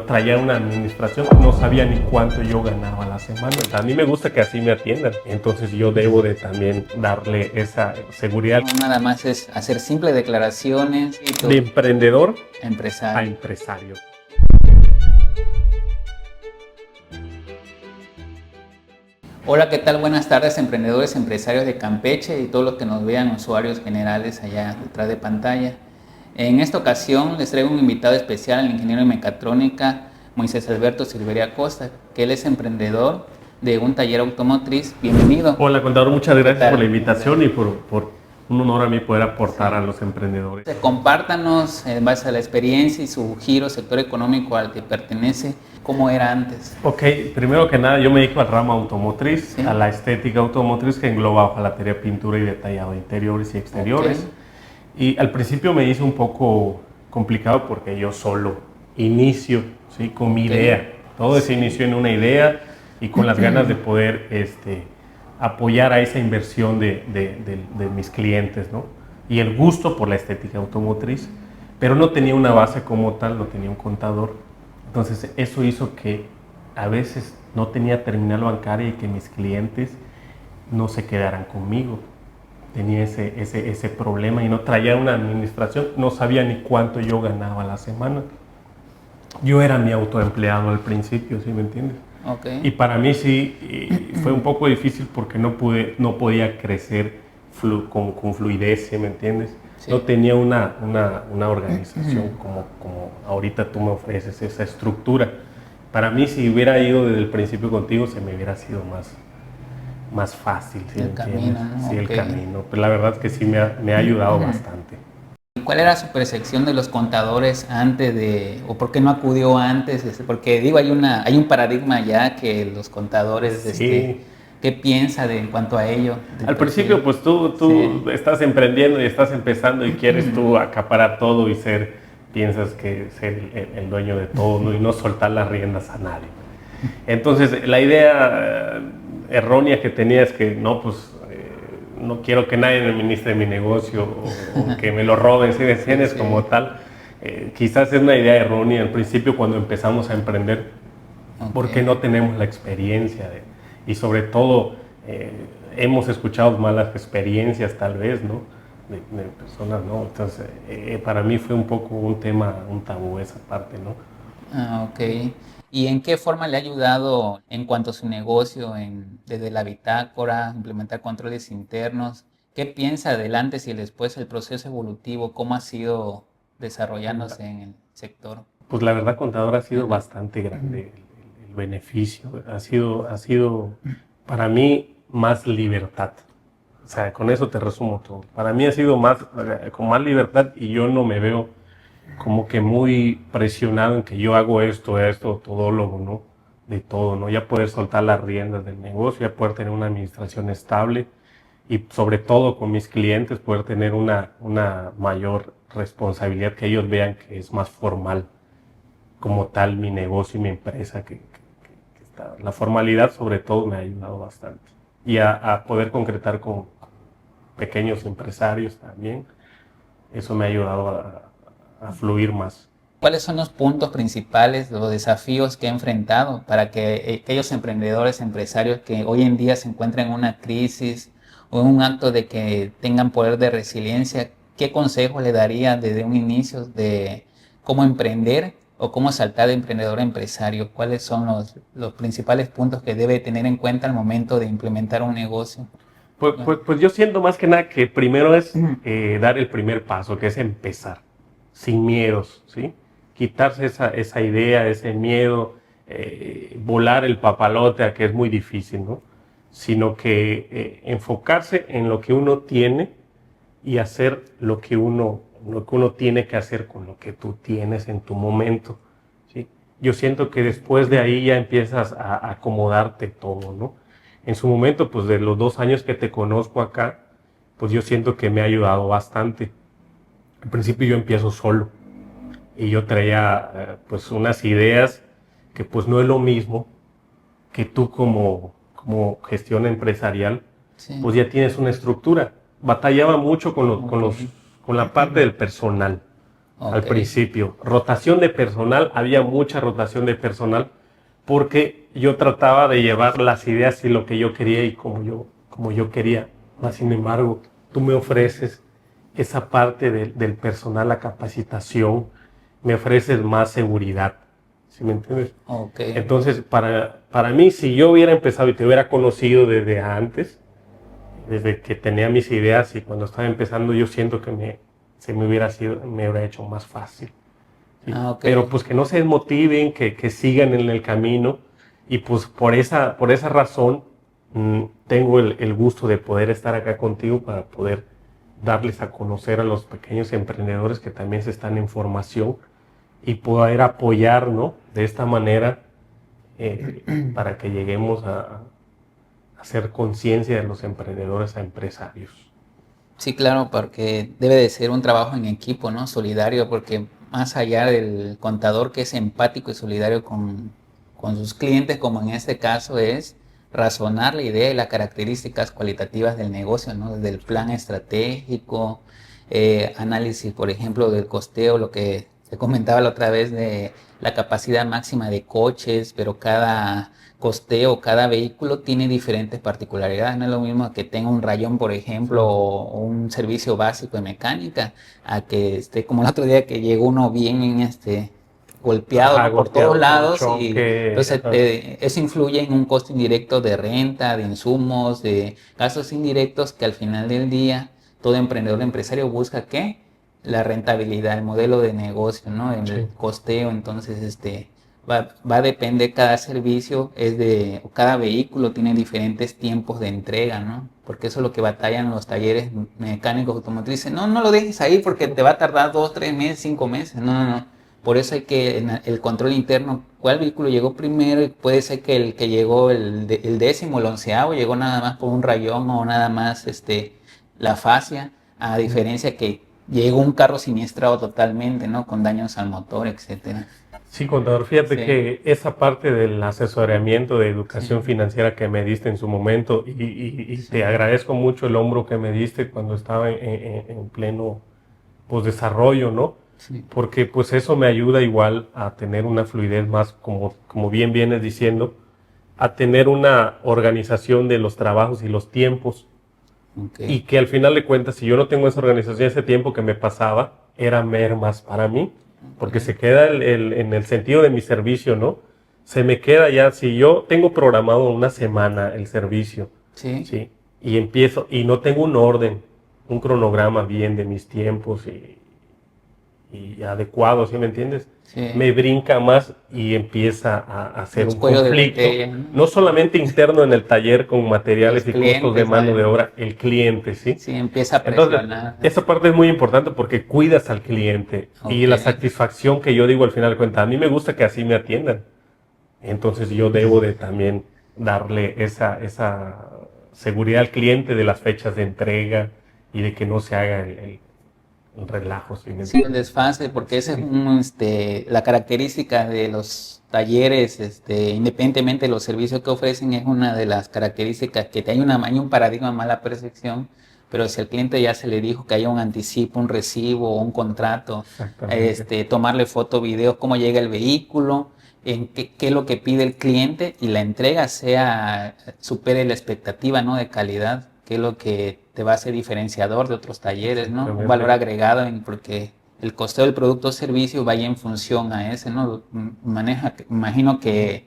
Traía una administración, no sabía ni cuánto yo ganaba a la semana. A mí me gusta que así me atiendan, entonces yo debo de también darle esa seguridad. No nada más es hacer simples declaraciones y todo. De emprendedor a Empresario. empresario. Hola, ¿qué tal? Buenas tardes, emprendedores, empresarios de Campeche y todos los que nos vean, usuarios generales allá detrás de pantalla. En esta ocasión les traigo un invitado especial, el ingeniero en mecatrónica Moisés Alberto Silveria Costa, que él es emprendedor de un taller automotriz. Bienvenido. Hola, contador, muchas gracias por la invitación y Gracias. por un honor a mí poder aportar a los emprendedores. Compártanos, en base a la experiencia y su giro, sector económico al que pertenece, cómo era antes. Ok, primero que nada, yo me dedico al ramo automotriz, Sí. a la estética automotriz que engloba hojalatería, pintura y detallado de interiores y exteriores. Ok. Y al principio me hizo un poco complicado porque yo solo inicio, ¿sí? Con mi Ok. idea. Todo se inició en una idea y con las ganas de poder apoyar a esa inversión de mis clientes, ¿no? Y el gusto por la estética automotriz, pero no tenía una base como tal, no tenía un contador. Entonces eso hizo que a veces no tenía terminal bancaria y que mis clientes no se quedaran conmigo. Tenía ese problema y no traía una administración, no sabía ni cuánto yo ganaba a la semana. Yo era mi autoempleado al principio, ¿sí me entiendes? Okay. Y para mí sí fue un poco difícil porque no podía crecer con fluidez, ¿sí me entiendes? Sí. No tenía una organización como ahorita tú me ofreces, esa estructura. Para mí, si hubiera ido desde el principio contigo, se me hubiera sido más fácil, ¿sí me entiendes? ¿No? Sí, Ok. el camino. Pero la verdad es que sí me ha ayudado bastante. ¿Cuál era su percepción de los contadores antes de, o por qué no acudió antes? Porque digo, hay un paradigma ya que los contadores, Sí. ¿qué piensa en cuanto a ello? Al principio, pues tú Sí. estás emprendiendo y estás empezando y quieres tú acaparar todo y piensas que ser el dueño de todo, ¿no? Y no soltar las riendas a nadie. Entonces, la idea errónea que tenía es que no, pues no quiero que nadie me administre mi negocio o que me lo roben, ¿sí me entiendes? Sí. Como tal. Quizás es una idea errónea al principio cuando empezamos a emprender, Okay. porque no tenemos la experiencia y sobre todo hemos escuchado malas experiencias tal vez, ¿no? De personas, ¿no? Entonces, para mí fue un poco un tema, un tabú esa parte, ¿no? Ah, ok. ¿Y en qué forma le ha ayudado en cuanto a su negocio, desde la bitácora, implementar controles internos? ¿Qué piensa del antes y el después, el proceso evolutivo? ¿Cómo ha sido desarrollándose en el sector? Pues la verdad, contador, ha sido bastante grande el beneficio. Ha sido para mí más libertad. O sea, con eso te resumo todo. Para mí ha sido con más libertad y yo no me veo como que muy presionado en que yo hago esto, todólogo, ¿no? De todo, ¿no? Ya poder soltar las riendas del negocio, ya poder tener una administración estable y sobre todo con mis clientes poder tener una mayor responsabilidad, que ellos vean que es más formal como tal mi negocio y mi empresa, que está. La formalidad sobre todo me ha ayudado bastante y a poder concretar con pequeños empresarios también, eso me ha ayudado a fluir más. ¿Cuáles son los puntos principales, los desafíos que ha enfrentado para que aquellos emprendedores, empresarios que hoy en día se encuentran en una crisis o en un acto de que tengan poder de resiliencia, qué consejos le daría desde un inicio de cómo emprender o cómo saltar de emprendedor a empresario? ¿Cuáles son los principales puntos que debe tener en cuenta al momento de implementar un negocio? Pues yo siento más que nada que primero es dar el primer paso, que es empezar, sin miedos, ¿sí? Quitarse esa idea, ese miedo, volar el papalote, a que es muy difícil, ¿no? Sino que enfocarse en lo que uno tiene y hacer lo que uno tiene que hacer con lo que tú tienes en tu momento, ¿sí? Yo siento que después de ahí ya empiezas a acomodarte todo, ¿no? En su momento, pues de los 2 años que te conozco acá, pues yo siento que me ha ayudado bastante. Al principio yo empiezo solo y yo traía pues unas ideas que pues no es lo mismo que tú como gestión empresarial, Sí. pues ya tienes una estructura. Batallaba mucho con Ok. la parte del personal, al Ok. principio. Rotación de personal, había mucha rotación de personal porque yo trataba de llevar las ideas y lo que yo quería y como yo quería. Mas, sin embargo, tú me ofreces esa parte del personal, la capacitación, me ofreces más seguridad. ¿Sí me entiendes? Ok. Entonces, para mí, si yo hubiera empezado y te hubiera conocido desde antes, desde que tenía mis ideas y cuando estaba empezando, yo siento que me hubiera hecho más fácil. ¿Sí? Ah, ok. Pero pues que no se desmotiven, que sigan en el camino y pues por esa razón tengo el gusto de poder estar acá contigo para poder darles a conocer a los pequeños emprendedores que también se están en formación y poder apoyar, ¿no? De esta manera para que lleguemos a hacer conciencia de los emprendedores a empresarios. Sí, claro, porque debe de ser un trabajo en equipo, ¿no? Solidario, porque más allá del contador que es empático y solidario con sus clientes, como en este caso es razonar la idea y las características cualitativas del negocio, ¿no? Desde el plan estratégico, análisis, por ejemplo, del costeo, lo que se comentaba la otra vez de la capacidad máxima de coches, pero cada costeo, cada vehículo tiene diferentes particularidades. No es lo mismo que tenga un rayón, por ejemplo, o un servicio básico de mecánica, a que esté como el otro día que llegó uno bien golpeado, Ajá, ¿no? Por todos golpeado con lados y choque. entonces Ajá. eso influye en un costo indirecto de renta, de insumos, de gastos indirectos que al final del día todo emprendedor, empresario busca ¿qué? La rentabilidad, el modelo de negocio, ¿no? El Sí. costeo, entonces va a depender cada servicio, cada vehículo tiene diferentes tiempos de entrega, ¿no? Porque eso es lo que batallan los talleres mecánicos automotrices. No, no lo dejes ahí porque te va a tardar 2, 3 meses, 5 meses. No, no, no. Por eso hay que el control interno, cuál vehículo llegó primero y puede ser que el que llegó el décimo, el onceavo, llegó nada más por un rayón o nada más la fascia, a diferencia que llegó un carro siniestrado totalmente, ¿no? Con daños al motor, etcétera. Sí, contador, fíjate Sí, que esa parte del asesoramiento de educación sí, financiera que me diste en su momento y sí, te agradezco mucho el hombro que me diste cuando estaba en pleno pues, desarrollo, ¿no? sí. Porque pues eso me ayuda igual a tener una fluidez más, como bien vienes diciendo, a tener una organización de los trabajos y los tiempos Ok. y que al final de cuentas, si yo no tengo esa organización, ese tiempo que me pasaba era mermas para mí, porque Ok. se queda en el sentido de mi servicio, ¿no? Se me queda ya, si yo tengo programado una semana el servicio, Sí, ¿sí? Y empiezo, y no tengo un orden, un cronograma bien de mis tiempos y adecuado, ¿sí me entiendes? sí. Me brinca más y empieza a hacer Los un cuellos de conflicto, botella, ¿no? no solamente interno en el taller con Los materiales y costos de clientes, mano de además. obra, el cliente, ¿sí? Sí, empieza a Entonces, presionar. esa parte es muy importante porque cuidas al cliente y Ok. la satisfacción que yo digo al final de cuentas, a mí me gusta que así me atiendan. Entonces yo debo de también darle esa seguridad al cliente de las fechas de entrega y de que no se haga el relajo, ¿sí me Sí, el entiendes? desfase, porque esa es Sí, la característica de los talleres, independientemente de los servicios que ofrecen, es una de las características que hay un paradigma de mala percepción, pero si al cliente ya se le dijo que haya un anticipo, un recibo o un contrato, exactamente. tomarle foto, videos, cómo llega el vehículo, en qué es lo que pide el cliente y la entrega supere la expectativa, ¿no? De calidad, que es lo que te va a hacer diferenciador de otros talleres, ¿no? Un valor Exactamente. agregado porque el costo del producto o servicio vaya en función a ese, ¿no? Imagino que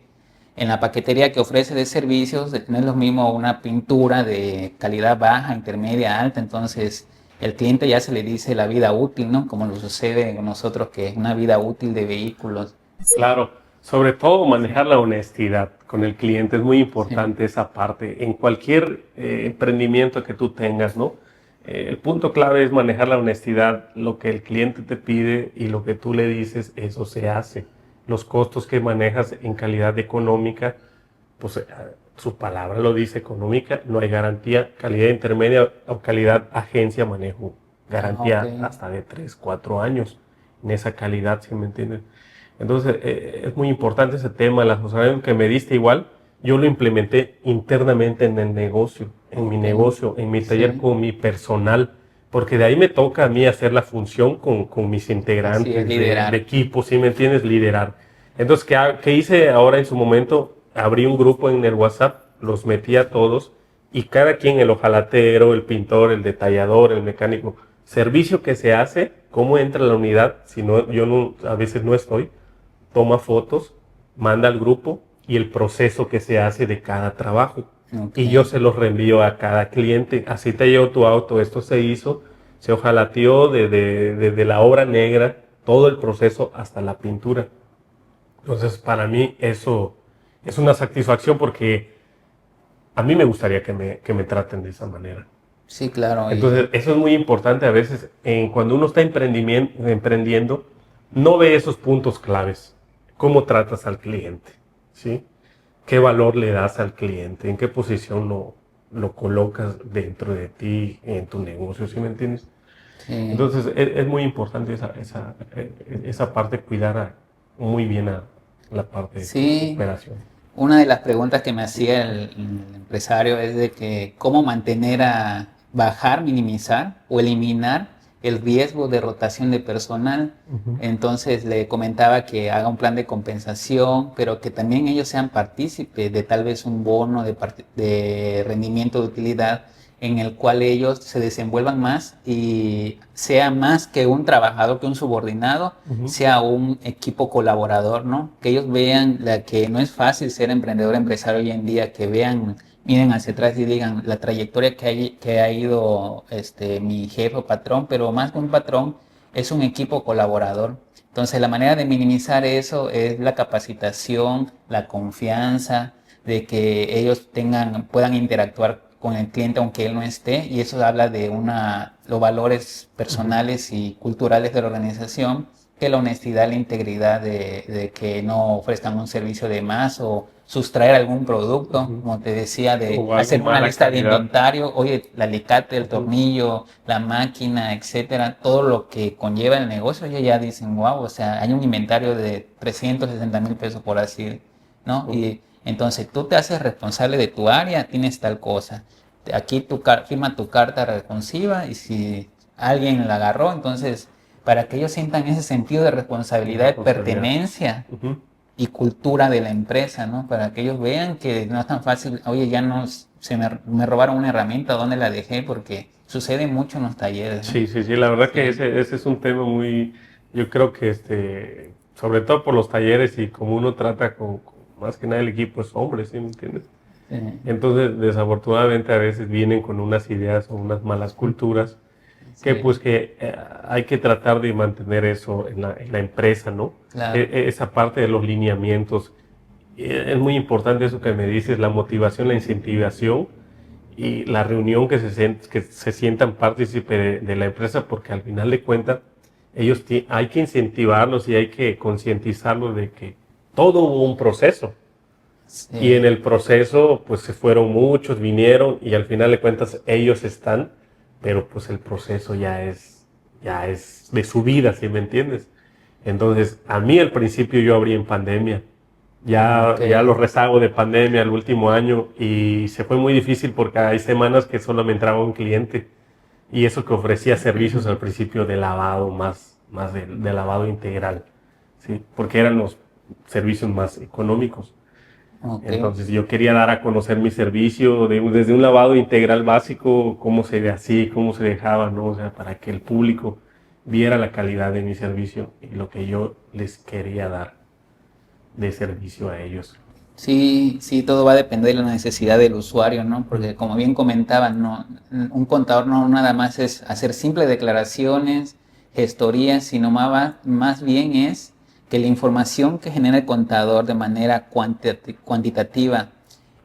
en la paquetería que ofrece de servicios no es lo mismo una pintura de calidad baja, intermedia, alta, entonces el cliente ya se le dice la vida útil, ¿no? Como lo sucede con nosotros, que es una vida útil de vehículos. Claro, sobre todo Sí, manejar la honestidad con el cliente es muy sí, importante esa parte. En cualquier emprendimiento que tú tengas, ¿no? El punto clave es manejar la honestidad, lo que el cliente te pide y lo que tú le dices, eso se hace. Los costos que manejas en calidad económica, pues su palabra lo dice, económica, no hay garantía, calidad intermedia o calidad agencia manejo, ah, ok, garantía hasta de 3 4 años en esa calidad, ¿sí me entiendes? Entonces, es muy importante ese tema, el asesoramiento que me diste igual, yo lo implementé internamente en el negocio, en mi ok, negocio, en mi taller sí, con mi personal. porque de ahí me toca a mí hacer la función con mis Así integrantes es, liderar. de equipo, ¿sí me entiendes? Liderar. Entonces, ¿qué hice ahora en su momento? Abrí un grupo en el WhatsApp, los metí a todos y cada quien, el hojalatero, el pintor, el detallador, el mecánico, servicio que se hace, cómo entra la unidad, si no, yo no, a veces no estoy, toma fotos, manda al grupo y el proceso que se hace de cada trabajo. Okay. Y yo se los reenvío a cada cliente. Así te llevo tu auto, esto se hizo, se hojalateó desde la obra negra, todo el proceso hasta la pintura. Entonces, para mí eso es una satisfacción porque a mí me gustaría que me traten de esa manera. Sí, claro. Entonces, eso es muy importante a veces cuando uno está emprendiendo, no ve esos puntos claves. ¿Cómo tratas al cliente? ¿Sí? ¿Qué valor le das al cliente? ¿En qué posición lo colocas dentro de ti, en tu negocio? ¿Sí me entiendes? Sí. Entonces, es muy importante esa parte, cuidar muy bien a la parte de Sí. operación. Una de las preguntas que me hacía el empresario es de que cómo mantener bajar, minimizar o eliminar el riesgo de rotación de personal. Entonces le comentaba que haga un plan de compensación, pero que también ellos sean partícipes de tal vez un bono de rendimiento de utilidad en el cual ellos se desenvuelvan más y sea más que un trabajador, que un subordinado, sea un equipo colaborador, ¿no? Que ellos vean que no es fácil ser emprendedor, empresario hoy en día, que vean, miren hacia atrás y digan la trayectoria que ha ido mi jefe o patrón, pero más que un patrón, es un equipo colaborador. Entonces la manera de minimizar eso es la capacitación, la confianza, de que ellos puedan interactuar con el cliente aunque él no esté, y eso habla de los valores personales y culturales de la organización, que la honestidad, la integridad de que no ofrezcan un servicio de más o sustraer algún producto, como te decía, de hacer una lista de inventario, oye, el alicate, el tornillo, la máquina, etcétera, todo lo que conlleva el negocio. Ellos ya dicen, wow, o sea, hay un inventario de 360,000 pesos por así, ¿no? Y entonces tú te haces responsable de tu área, tienes tal cosa. Aquí firma tu carta responsiva y si alguien la agarró, entonces para que ellos sientan ese sentido de responsabilidad, de pertenencia y cultura de la empresa, ¿no? Para que ellos vean que no es tan fácil, oye, ya no me robaron una herramienta, ¿dónde la dejé? Porque sucede mucho en los talleres, ¿no? Sí, la verdad que ese es un tema muy, yo creo que sobre todo por los talleres y como uno trata con más que nada el equipo es hombre, ¿sí me entiendes? Sí. Entonces, desafortunadamente a veces vienen con unas ideas o unas malas culturas que hay que tratar de mantener eso en la empresa, ¿no? Claro. Esa parte de los lineamientos. Es muy importante eso que me dices, la motivación, la incentivación y la reunión que se sientan partícipes de la empresa, porque al final de cuentas hay que incentivarlos y hay que concientizarlos de que todo hubo un proceso. Sí. Y en el proceso pues se fueron muchos, vinieron y al final de cuentas ellos están, pero pues el proceso ya es de su vida, ¿sí me entiendes? Entonces a mí al principio yo abrí en pandemia. Ya los rezagos de pandemia el último año y se fue muy difícil porque hay semanas que solo me entraba un cliente y eso que ofrecía servicios al principio de lavado, más de lavado integral, ¿sí? Porque eran los servicios más económicos. Entonces yo quería dar a conocer mi servicio desde un lavado integral básico, cómo se ve así, cómo se dejaba, ¿no? O sea, para que el público viera la calidad de mi servicio y lo que yo les quería dar de servicio a ellos. Sí, todo va a depender de la necesidad del usuario, ¿no? Porque como bien comentaban, no, un contador no nada más es hacer simples declaraciones, gestorías, sino más bien es que la información que genera el contador de manera cuantitativa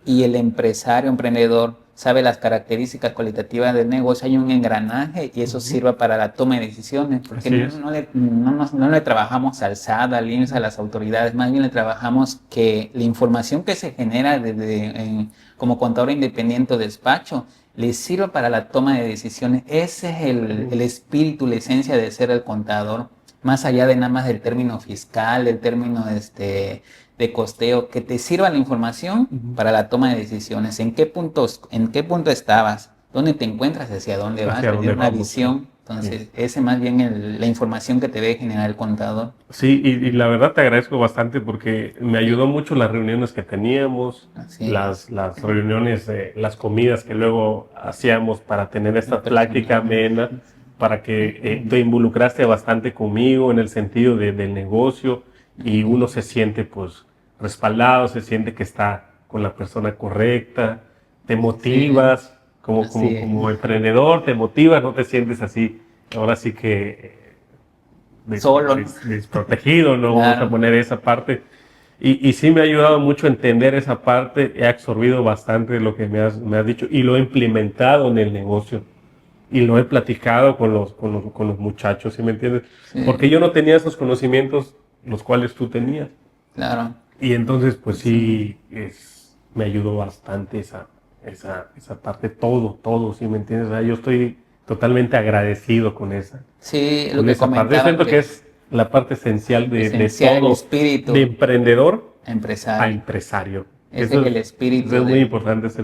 y el empresario, emprendedor, sabe las características cualitativas del negocio, hay un engranaje y eso sirva para la toma de decisiones, porque no le trabajamos al SAT, al IMSS, a las autoridades, más bien le trabajamos que la información que se genera como contador independiente o despacho le sirva para la toma de decisiones. Ese es el espíritu, la esencia de ser el contador, más allá de nada más del término fiscal, del término de costeo, que te sirva la información para la toma de decisiones. ¿En qué punto estabas? dónde te encuentras, hacia dónde vas, hacia tener dónde una vamos. visión. Entonces, ese más bien la información que te debe generar el contador. Sí, y la verdad te agradezco bastante porque me Sí, ayudó mucho las reuniones que teníamos, así es. las reuniones, las comidas que luego hacíamos para tener El esta plática personal. amena, para que te involucraste bastante conmigo en el sentido del negocio y Ok. uno se siente pues respaldado, se siente que está con la persona correcta, te Sí, motivas así es. como emprendedor, te motivas, no te sientes así, ahora sí que Solo, ¿no? desprotegido, no vamos a Claro. poner esa parte. Y sí me ha ayudado mucho a entender esa parte, he absorbido bastante de lo que me has dicho y lo he implementado en el negocio y lo he platicado con los muchachos, ¿sí me entiendes? Porque Sí, yo no tenía esos conocimientos los cuales tú tenías. claro. Y entonces, pues Sí. sí, me ayudó bastante esa parte, todo, ¿sí me entiendes? O sea, yo estoy totalmente agradecido Sí, lo con que esa parte. Yo comentaba siento que que es es la parte esencial de esencial el todo, de espíritu emprendedor a empresario. empresario. Ese es el Eso espíritu es muy de... importante. Sí,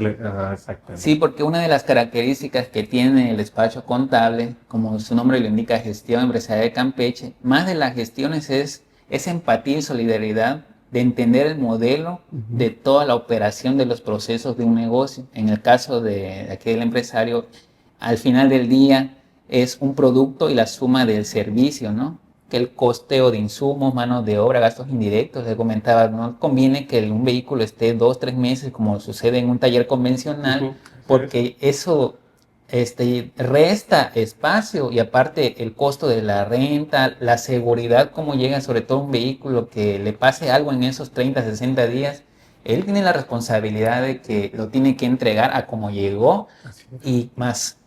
Exactamente. porque una de las características que tiene el despacho contable, como su nombre lo indica, gestión empresarial de Campeche, más de las gestiones es empatía y solidaridad de entender el modelo Ujú. de toda la operación de los procesos de un negocio. En el caso de aquel empresario, al final del día es un producto y la suma del servicio, ¿no? Que el costeo de insumos, manos de obra, gastos indirectos, le comentaba, no conviene que un vehículo esté 2, 3 meses como sucede en un taller convencional, Ujú, así es. porque eso resta espacio y aparte el costo de la renta, la seguridad, cómo llega sobre todo un vehículo que le pase algo en esos 30, 60 días, él tiene la responsabilidad de que lo tiene que entregar a como llegó Así es. y más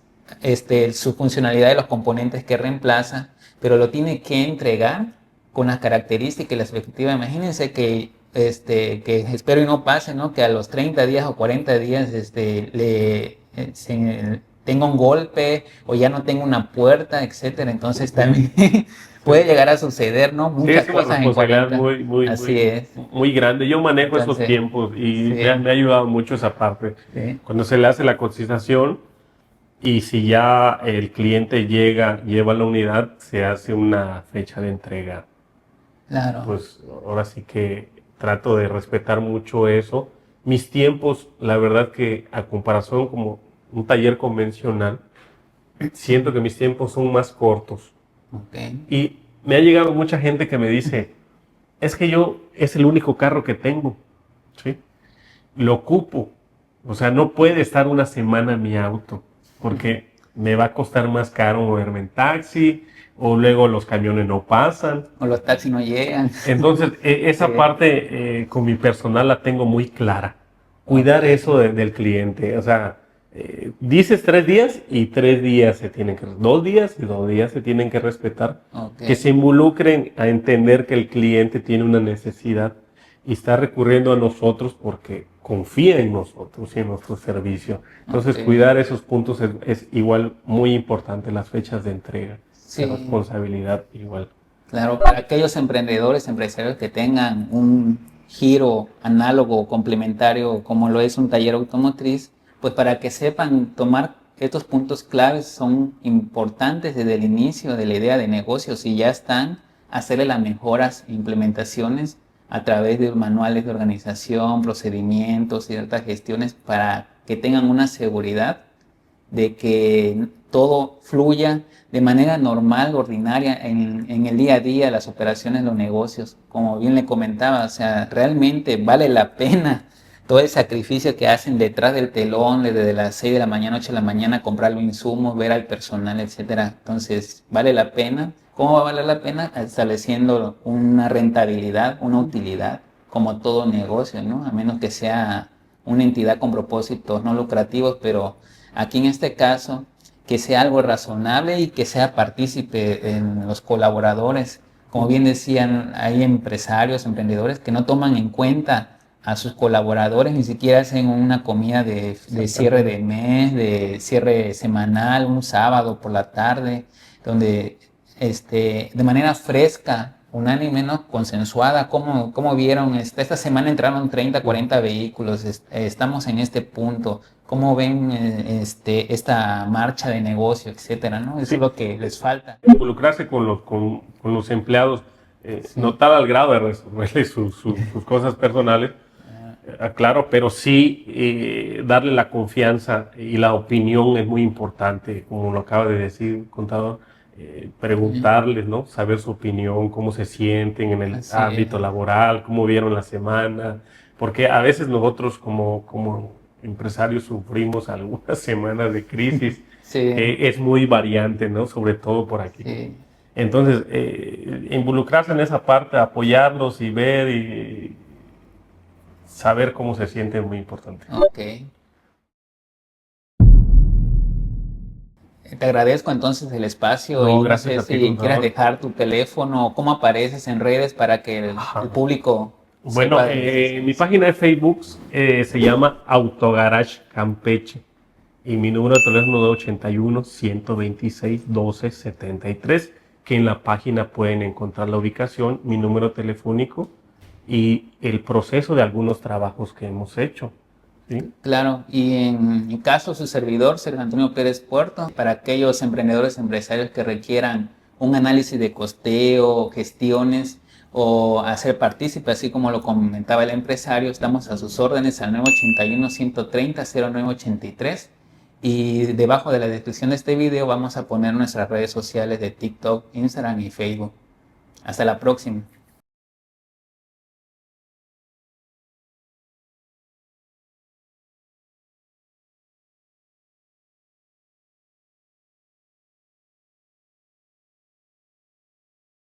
su funcionalidad de los componentes que reemplaza, pero lo tiene que entregar con las características y las expectativas. Imagínense que espero y no pase, ¿no? Que a los 30 días o 40 días tenga un golpe o ya no tenga una puerta, etcétera. Entonces Ujú. también Sí. puede llegar a suceder, ¿no? Sí, Muchas es una cosas en responsabilidad 40. Así es. muy grande. Yo manejo esos Entonces, tiempos y sí, me ha ayudado mucho esa parte. sí, Cuando se le hace la cotización y si ya el cliente llega, lleva la unidad, se hace una fecha de entrega. claro. Pues ahora sí que trato de respetar mucho eso. Mis tiempos, la verdad que a comparación como un taller convencional, siento que mis tiempos son más cortos. Ok. Y me ha llegado mucha gente que me dice, es que yo es el único carro que tengo, ¿sí? Lo ocupo. O sea, no puede estar una semana mi auto, porque me va a costar más caro moverme en taxi, o luego los camiones no pasan. O los taxis no llegan. Entonces, esa Sí. parte con mi personal la tengo muy clara. Ok, Cuidar eso del cliente. O sea, dices 3 días y 3 días se tienen que, 2 días y 2 días se tienen que respetar. ok, Que se involucren a entender que el cliente tiene una necesidad y está recurriendo a nosotros porque confía en nosotros y en nuestro servicio. ok. Entonces, cuidar esos puntos es igual muy importante, las fechas de entrega, de Sí, responsabilidad igual. claro, para aquellos emprendedores, empresarios que tengan un giro análogo o complementario como lo es un taller automotriz, pues para que sepan tomar estos puntos claves son importantes desde el inicio de la idea de negocio. Si ya están, hacerle las mejoras e implementaciones a través de manuales de organización, procedimientos, ciertas gestiones para que tengan una seguridad de que todo fluya de manera normal, ordinaria, en el día a día, las operaciones, los negocios. Como bien le comentaba, o sea, realmente vale la pena todo el sacrificio que hacen detrás del telón, desde las 6 de la mañana, 8 de la mañana, comprar los insumos, ver al personal, etcétera. Entonces, vale la pena. ¿Cómo va a valer la pena? Estableciendo una rentabilidad, una utilidad, como todo negocio, ¿no? A menos que sea una entidad con propósitos no lucrativos, pero aquí en este caso, que sea algo razonable y que sea partícipe en los colaboradores. Como bien decían, hay empresarios, emprendedores que no toman en cuenta a sus colaboradores, ni siquiera hacen una comida de cierre de Exactamente. mes, de cierre semanal, un sábado por la tarde, donde de manera fresca unánime, ¿no? Consensuada. ¿Cómo vieron? Esta semana entraron 30, 40 vehículos, estamos en este punto. ¿Cómo ven esta marcha de negocio, etcétera, ¿no? Eso Sí. es lo que les falta. Involucrarse con los empleados, Sí. no tal al grado de resolverles sus cosas personales, claro, pero sí darle la confianza y la opinión es muy importante, como lo acaba de decir, contador, preguntarles, ¿no? Saber su opinión, cómo se sienten en el Así ámbito es. laboral, cómo vieron la semana, porque a veces nosotros como empresarios sufrimos algunas semanas de crisis Sí, que es muy variante, ¿no? Sobre todo por aquí. sí. Entonces, involucrarse en esa parte, apoyarlos y ver y saber cómo se siente es muy importante. Ok. Te agradezco entonces el espacio y No, no gracias sé a ti, si quieras contador. dejar tu teléfono o cómo apareces en redes para que el Ajá. público Bueno, sepa de mi página de Facebook se llama Autogarage Campeche y mi número de teléfono es 81-126-1273, que en la página pueden encontrar la ubicación, mi número telefónico y el proceso de algunos trabajos que hemos hecho. ¿Sí? Claro, y en mi caso, su servidor, Sergio Antonio Pérez Puerto, para aquellos emprendedores, empresarios que requieran un análisis de costeo, gestiones o hacer partícipe, así como lo comentaba el empresario, estamos a sus órdenes al 981-130-0983 y debajo de la descripción de este video vamos a poner nuestras redes sociales de TikTok, Instagram y Facebook. Hasta la próxima.